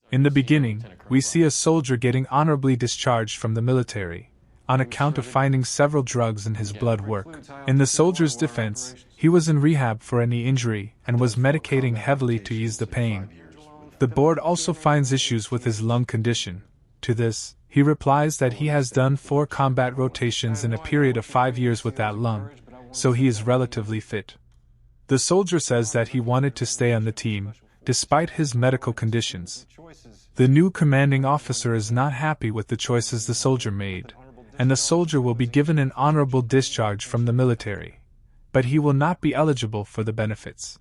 In the beginning, we see a soldier getting honorably discharged from the military, on account of finding several drugs in his blood work. In the soldier's defense, he was in rehab for a knee injury and was medicating heavily to ease the pain. The board also finds issues with his lung condition. To this, he replies that he has done 4 combat rotations in a period of 5 years with that lung, so he is relatively fit. The soldier says that he wanted to stay on the team, despite his medical conditions. The new commanding officer is not happy with the choices the soldier made, and the soldier will be given an honorable discharge from the military, but he will not be eligible for the benefits.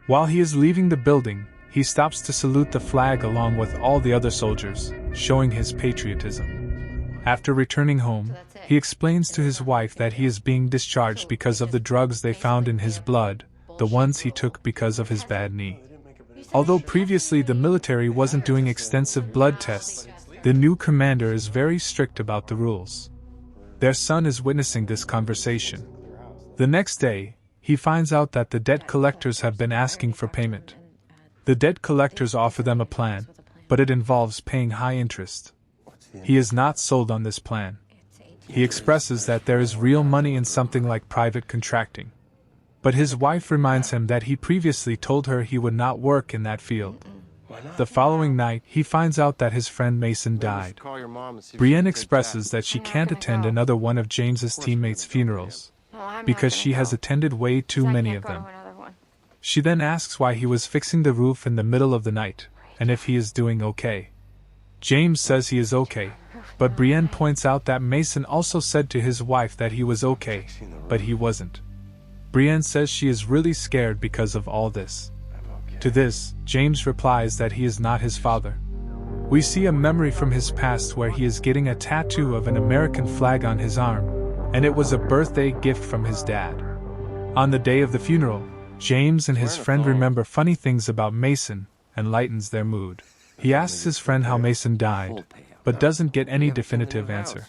While he is leaving the building, he stops to salute the flag along with all the other soldiers, showing his patriotism. After returning home, he explains to his wife that he is being discharged because of the drugs they found in his blood, the ones he took because of his bad knee. Although previously the military wasn't doing extensive blood tests, the new commander is very strict about the rules. Their son is witnessing this conversation. The next day, he finds out that the debt collectors have been asking for payment. The debt collectors offer them a plan, but it involves paying high interest. He is not sold on this plan. He expresses that there is real money in something like private contracting. But his wife reminds him that he previously told her he would not work in that field. The following night, he finds out that his friend Mason died. Brienne expresses that she can't attend another one of James's teammates' funerals, because she has attended way too many of them. She then asks why he was fixing the roof in the middle of the night, and if he is doing okay. James says he is okay, but Brienne points out that Mason also said to his wife that he was okay, but he wasn't. Brienne says she is really scared because of all this. To this, James replies that he is not his father. We see a memory from his past where he is getting a tattoo of an American flag on his arm, and it was a birthday gift from his dad. On the day of the funeral, James and his friend remember funny things about Mason and lightens their mood. He asks his friend how Mason died, but doesn't get any definitive answer.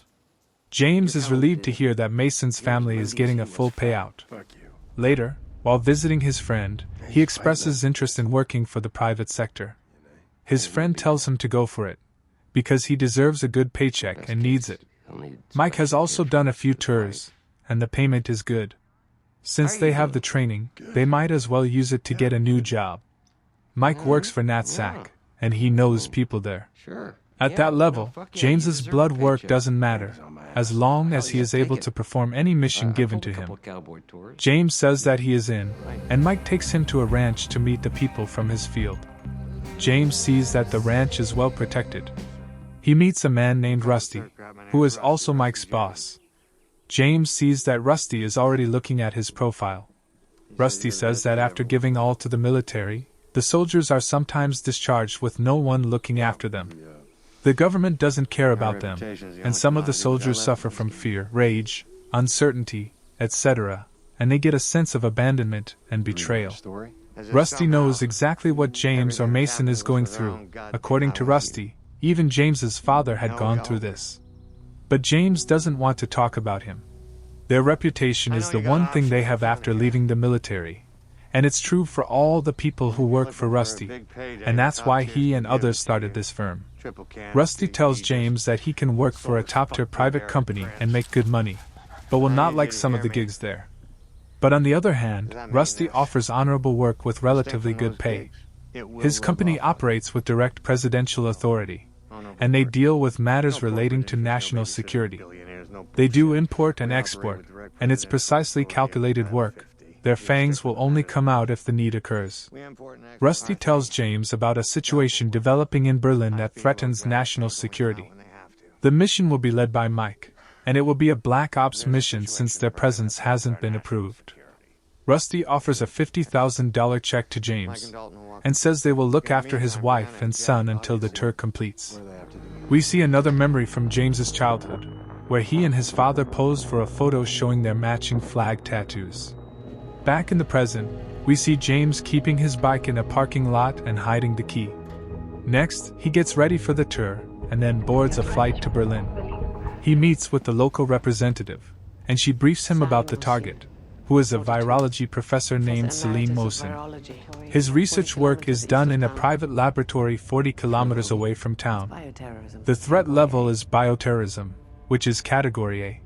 James is relieved to hear that Mason's family is getting a full payout. Later, while visiting his friend, he expresses interest in working for the private sector. His friend tells him to go for it, because he deserves a good paycheck and needs it. Mike has also done a few tours, and the payment is good. Since they have the training, they might as well use it to get a new job. Mike works for NatSac, and he knows people there. At that level, James's blood work doesn't matter, as long as he is able to perform any mission given to him. James says that he is in, and Mike takes him to a ranch to meet the people from his field. James sees that the ranch is well protected. He meets a man named Rusty, who is also Mike's boss. James sees that Rusty is already looking at his profile. Rusty says that after giving all to the military, the soldiers are sometimes discharged with no one looking after them. The government doesn't care about them, and some of the soldiers suffer from fear, rage, uncertainty, etc., and they get a sense of abandonment and betrayal. Rusty knows exactly what James or Mason is going through. According to Rusty, even James's father had gone through this. But James doesn't want to talk about him. Their reputation is the one thing they have after leaving the military, and it's true for all the people who work for Rusty, and that's why he and others started this firm. Rusty tells James that he can work for a top-tier private company and make good money, but will not like some of the gigs there. But on the other hand, Rusty offers honorable work with relatively good pay. His company operates with direct presidential authority, and they deal with matters relating to national security. They do import and export, and it's precisely calculated work. Their fangs will only come out if the need occurs. Rusty tells James about a situation developing in Berlin that threatens national security. The mission will be led by Mike, and it will be a black ops mission since their presence hasn't been approved. Rusty offers a $50,000 check to James, and says they will look after his wife and son until the tour completes. We see another memory from James's childhood, where he and his father posed for a photo showing their matching flag tattoos. Back in the present, we see James keeping his bike in a parking lot and hiding the key. Next, he gets ready for the tour, and then boards a flight to Berlin. He meets with the local representative, and she briefs him about the target, who is a virology professor named Salim Mohsin. His research work is done in a private laboratory 40 kilometers away from town. The threat level is bioterrorism, which is Category A.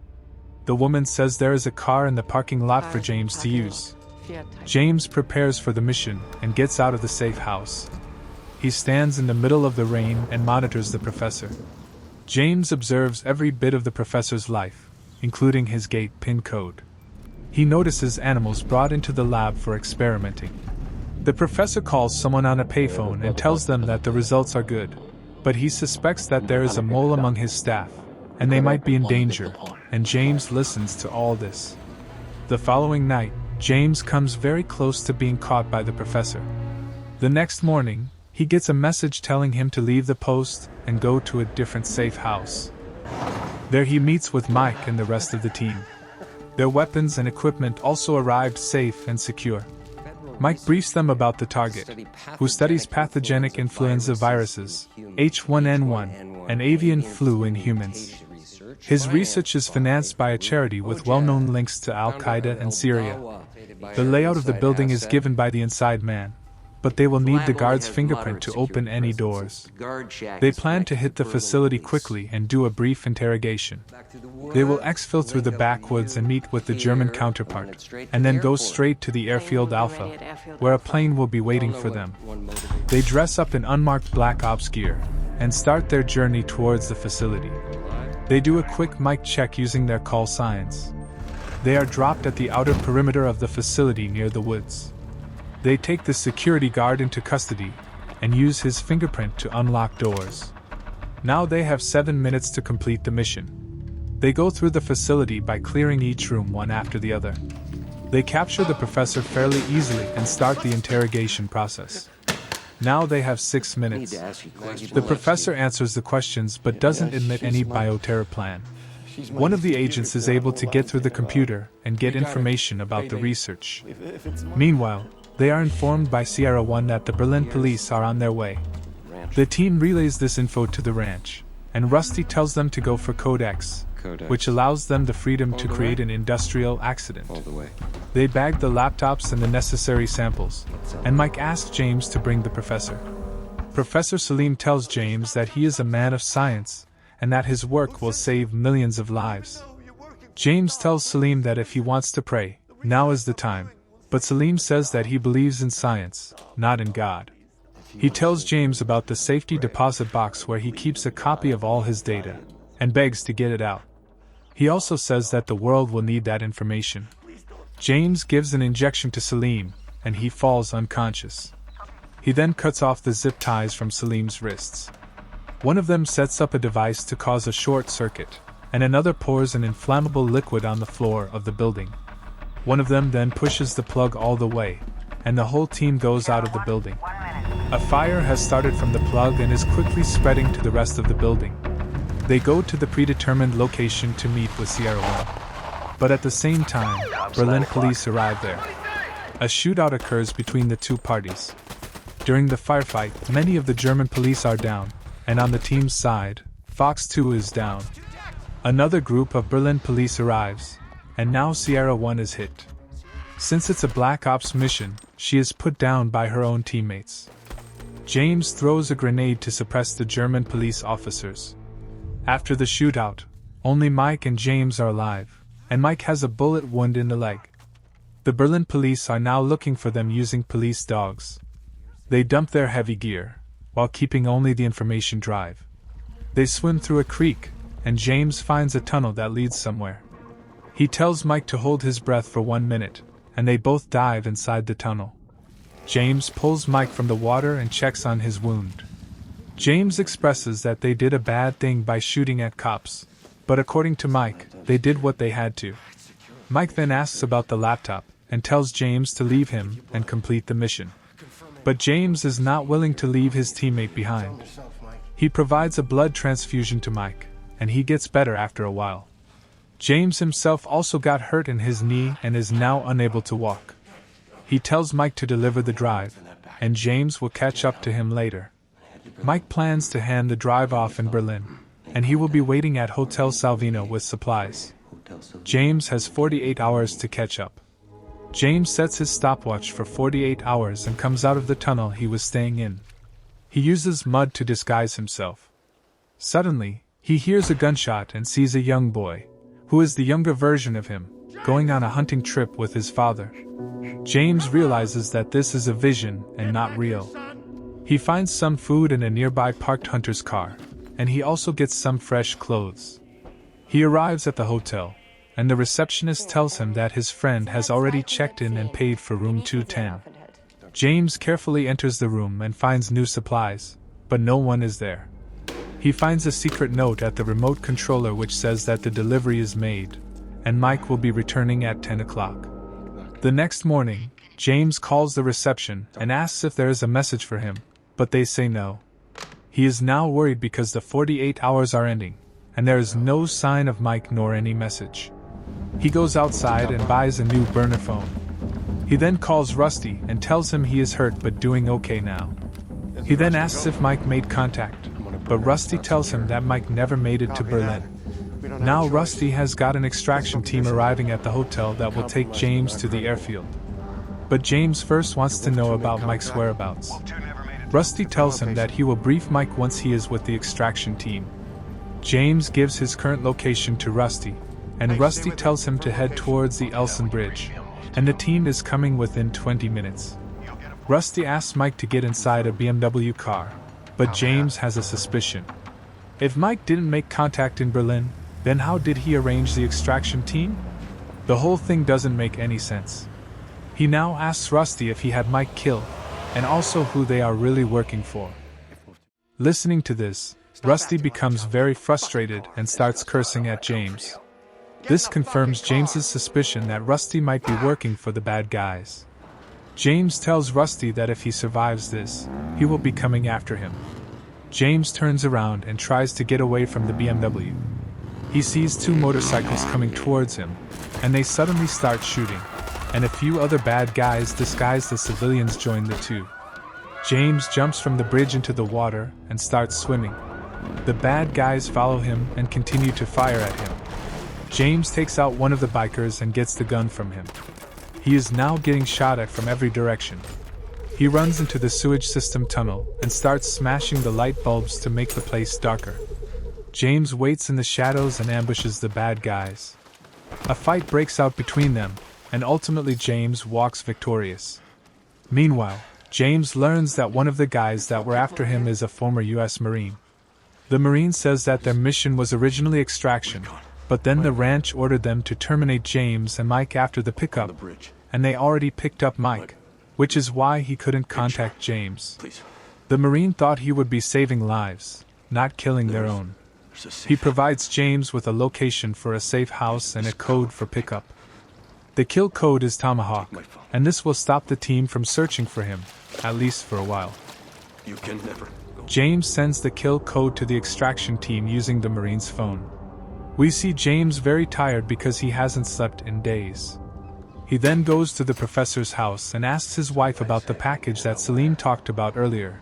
The woman says there is a car in the parking lot for James to use. James prepares for the mission and gets out of the safe house. He stands in the middle of the rain and monitors the professor. James observes every bit of the professor's life, including his gate PIN code. He notices animals brought into the lab for experimenting. The professor calls someone on a payphone and tells them that the results are good, but he suspects that there is a mole among his staff, and they might be in danger, and James listens to all this. The following night, James comes very close to being caught by the professor. The next morning, he gets a message telling him to leave the post and go to a different safe house. There he meets with Mike and the rest of the team. Their weapons and equipment also arrived safe and secure. Mike briefs them about the target, who studies pathogenic influenza viruses, H1N1, and avian flu in humans. His research is financed by a charity with well-known links to Al-Qaeda and Syria. The layout of the building is given by the inside man, but they will need the guard's fingerprint to open any doors. They plan to hit the facility quickly and do a brief interrogation. They will exfil through the backwoods and meet with the German counterpart, and then go straight to the airfield Alpha, where a plane will be waiting for them. They dress up in unmarked black ops gear, and start their journey towards the facility. They do a quick mic check using their call signs. They are dropped at the outer perimeter of the facility near the woods. They take the security guard into custody and use his fingerprint to unlock doors. Now they have 7 minutes to complete the mission. They go through the facility by clearing each room one after the other. They capture the professor fairly easily and start the interrogation process. Now they have 6 minutes. The professor answers the questions but doesn't admit any bioterror plan. One of the agents is able to get through the computer and get information about the research. Meanwhile, they are informed by Sierra 1 that the Berlin police are on their way. The team relays this info to the ranch, and Rusty tells them to go for Code X, which allows them the freedom to create an industrial accident. They bag the laptops and the necessary samples, and Mike asks James to bring the professor. Professor Salim tells James that he is a man of science, and that his work will save millions of lives. James tells Salim that if he wants to pray, now is the time. But Salim says that he believes in science, not in God. He tells James about the safety deposit box where he keeps a copy of all his data, and begs to get it out. He also says that the world will need that information. James gives an injection to Salim, and he falls unconscious. He then cuts off the zip ties from Salim's wrists. One of them sets up a device to cause a short circuit, and another pours an inflammable liquid on the floor of the building. One of them then pushes the plug all the way, and the whole team goes out of the building. A fire has started from the plug and is quickly spreading to the rest of the building. They go to the predetermined location to meet with Sierra 1. But at the same time, Berlin police arrive there. A shootout occurs between the two parties. During the firefight, many of the German police are down, and on the team's side, Fox 2 is down. Another group of Berlin police arrives, and now Sierra 1 is hit. Since it's a Black Ops mission, she is put down by her own teammates. James throws a grenade to suppress the German police officers. After the shootout, only Mike and James are alive, and Mike has a bullet wound in the leg. The Berlin police are now looking for them using police dogs. They dump their heavy gear, while keeping only the information drive. They swim through a creek, and James finds a tunnel that leads somewhere. He tells Mike to hold his breath for 1 minute, and they both dive inside the tunnel. James pulls Mike from the water and checks on his wound. James expresses that they did a bad thing by shooting at cops, but according to Mike, they did what they had to. Mike then asks about the laptop, and tells James to leave him and complete the mission. But James is not willing to leave his teammate behind. He provides a blood transfusion to Mike, and he gets better after a while. James himself also got hurt in his knee and is now unable to walk. He tells Mike to deliver the drive, and James will catch up to him later. Mike plans to hand the drive off in Berlin, and he will be waiting at Hotel Salvino with supplies. James has 48 hours to catch up. James sets his stopwatch for 48 hours and comes out of the tunnel he was staying in. He uses mud to disguise himself. Suddenly, he hears a gunshot and sees a young boy, who is the younger version of him, going on a hunting trip with his father. James realizes that this is a vision and not real. He finds some food in a nearby parked hunter's car, and he also gets some fresh clothes. He arrives at the hotel, and the receptionist tells him that his friend has already checked in and paid for room 210. James carefully enters the room and finds new supplies, but no one is there. He finds a secret note at the remote controller which says that the delivery is made, and Mike will be returning at 10 o'clock. The next morning, James calls the reception and asks if there is a message for him, but they say no. He is now worried because the 48 hours are ending, and there is no sign of Mike nor any message. He goes outside and buys a new burner phone. He then calls Rusty and tells him he is hurt but doing okay now. He then asks if Mike made contact, but Rusty tells him that Mike never made it to Berlin. Now Rusty has got an extraction team arriving at the hotel that will take James to the airfield. But James first wants to know about Mike's whereabouts. Rusty tells him that he will brief Mike once he is with the extraction team. James gives his current location to Rusty, and Rusty tells him to head towards the Elson Bridge, and the team is coming within 20 minutes. Rusty asks Mike to get inside a BMW car, but James has a suspicion. If Mike didn't make contact in Berlin, then how did he arrange the extraction team? The whole thing doesn't make any sense. He now asks Rusty if he had Mike killed, and also who they are really working for. Listening to this, Rusty becomes very frustrated and starts cursing at James. This confirms James's suspicion that Rusty might be working for the bad guys. James tells Rusty that if he survives this, he will be coming after him. James turns around and tries to get away from the BMW. He sees two motorcycles coming towards him, and they suddenly start shooting, and a few other bad guys disguised as civilians join the two. James jumps from the bridge into the water and starts swimming. The bad guys follow him and continue to fire at him. James takes out one of the bikers and gets the gun from him. He is now getting shot at from every direction. He runs into the sewage system tunnel and starts smashing the light bulbs to make the place darker. James waits in the shadows and ambushes the bad guys. A fight breaks out between them, and ultimately James walks victorious. Meanwhile, James learns that one of the guys that were after him is a former U.S. Marine. The Marine says that their mission was originally extraction, but then the ranch ordered them to terminate James and Mike after the pickup, and they already picked up Mike, which is why he couldn't contact James. The Marine thought he would be saving lives, not killing their own. He provides James with a location for a safe house and a code for pickup. The kill code is Tomahawk, and this will stop the team from searching for him, at least for a while. James sends the kill code to the extraction team using the Marine's phone. We see James very tired because he hasn't slept in days. He then goes to the professor's house and asks his wife about the package that Salim talked about earlier.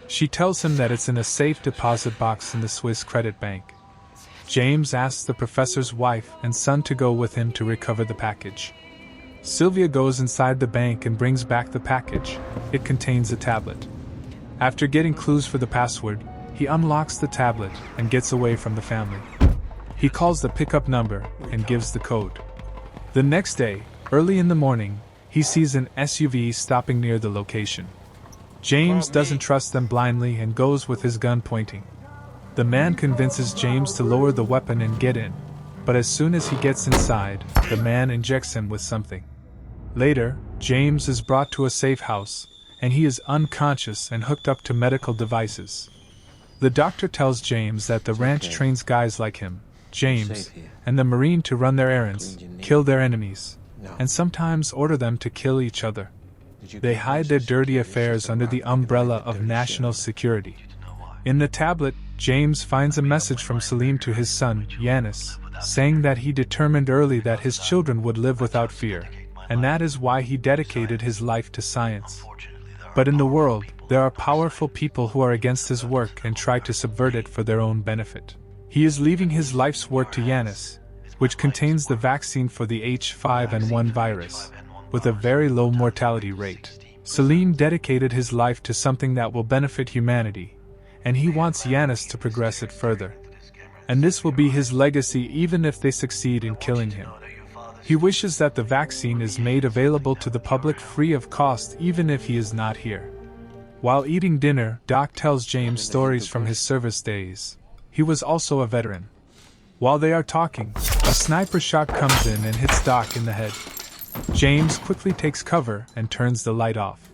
She tells him that it's in a safe deposit box in the Swiss credit bank. James asks the professor's wife and son to go with him to recover the package. Sylvia goes inside the bank and brings back the package. It contains a tablet. After getting clues for the password, he unlocks the tablet and gets away from the family. He calls the pickup number and gives the code. The next day, early in the morning, he sees an SUV stopping near the location. James doesn't trust them blindly and goes with his gun pointing. The man convinces James to lower the weapon and get in, but as soon as he gets inside, the man injects him with something. Later, James is brought to a safe house, and he is unconscious and hooked up to medical devices. The doctor tells James that the ranch trains guys like him, James, and the Marine to run their errands, kill their enemies, and sometimes order them to kill each other. They hide their dirty affairs under the umbrella of national security. In the tablet, James finds a message from Salim to his son, Yanis, saying that he determined early that his children would live without fear, and that is why he dedicated his life to science. But in the world, there are powerful people who are against his work and try to subvert it for their own benefit. He is leaving his life's work to Yanis, which contains the vaccine for the H5N1 virus. with a very low mortality rate. Salim dedicated his life to something that will benefit humanity, and he wants Yanis to progress it further. And this will be his legacy even if they succeed in killing him. He wishes that the vaccine is made available to the public free of cost even if he is not here. While eating dinner, Doc tells James stories from his service days. He was also a veteran. While they are talking, a sniper shot comes in and hits Doc in the head. James quickly takes cover and turns the light off.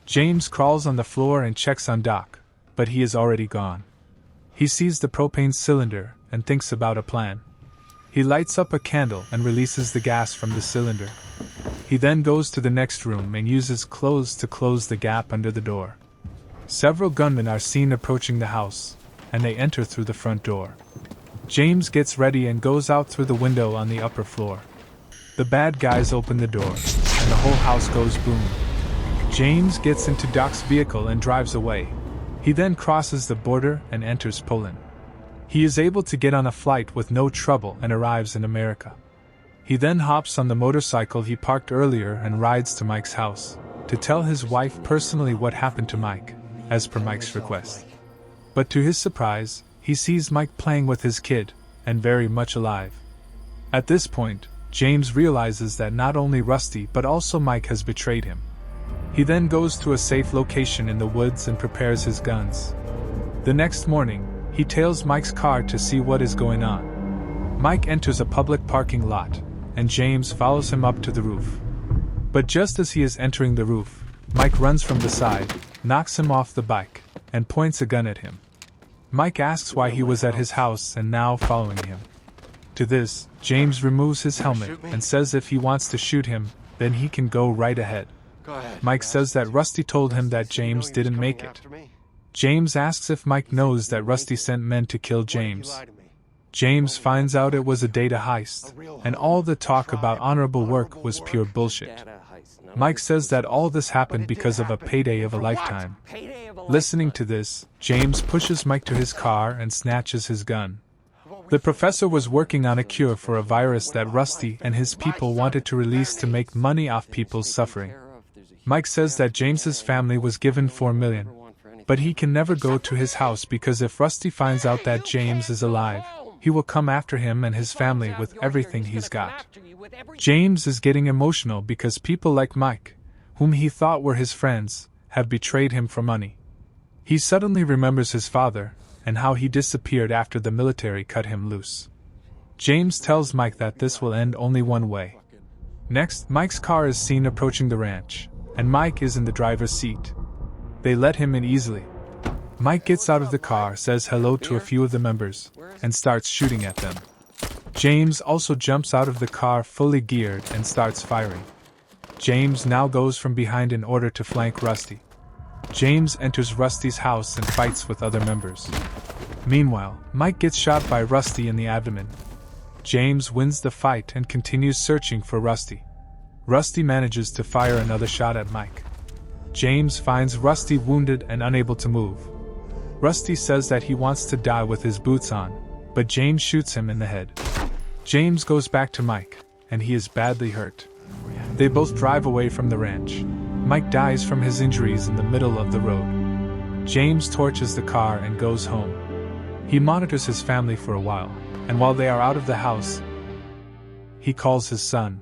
James crawls on the floor and checks on Doc, but he is already gone. He sees the propane cylinder and thinks about a plan. He lights up a candle and releases the gas from the cylinder. He then goes to the next room and uses clothes to close the gap under the door. Several gunmen are seen approaching the house, and they enter through the front door. James gets ready and goes out through the window on the upper floor. The bad guys open the door, and the whole house goes boom. James gets into Doc's vehicle and drives away. He then crosses the border and enters Poland. He is able to get on a flight with no trouble and arrives in America. He then hops on the motorcycle he parked earlier and rides to Mike's house, to tell his wife personally what happened to Mike, as per Mike's request. But to his surprise, he sees Mike playing with his kid, and very much alive. At this point, James realizes that not only Rusty but also Mike has betrayed him. He then goes to a safe location in the woods and prepares his guns. The next morning, he tails Mike's car to see what is going on. Mike enters a public parking lot, and James follows him up to the roof. But just as he is entering the roof, Mike runs from the side, knocks him off the bike, and points a gun at him. Mike asks why he was at his house and now following him. To this, James removes his helmet and says if he wants to shoot him, then he can go right ahead. Mike says that Rusty told him that James didn't make it. James asks if Mike knows that Rusty sent men to kill James. James finds out it was a data heist, and all the talk about honorable work was pure bullshit. Mike says that all this happened because of a payday of a lifetime. Listening to this, James pushes Mike to his car and snatches his gun. The professor was working on a cure for a virus that Rusty and his people wanted to release to make money off people's suffering. Mike says that James's family was given $4 million. But he can never go to his house because if Rusty finds out that James is alive, he will come after him and his family with everything he's got. James is getting emotional because people like Mike, whom he thought were his friends, have betrayed him for money. He suddenly remembers his father, and how he disappeared after the military cut him loose. James tells Mike that this will end only one way. Next, Mike's car is seen approaching the ranch, and Mike is in the driver's seat. They let him in easily. Mike gets out of the car, says hello to a few of the members, and starts shooting at them. James also jumps out of the car fully geared and starts firing. James now goes from behind in order to flank Rusty. James enters Rusty's house and fights with other members. Meanwhile, Mike gets shot by Rusty in the abdomen. James wins the fight and continues searching for Rusty. Rusty manages to fire another shot at Mike. James finds Rusty wounded and unable to move. Rusty says that he wants to die with his boots on, but James shoots him in the head. James goes back to Mike, and he is badly hurt. They both drive away from the ranch. Mike dies from his injuries in the middle of the road. James torches the car and goes home. He monitors his family for a while, and while they are out of the house, he calls his son.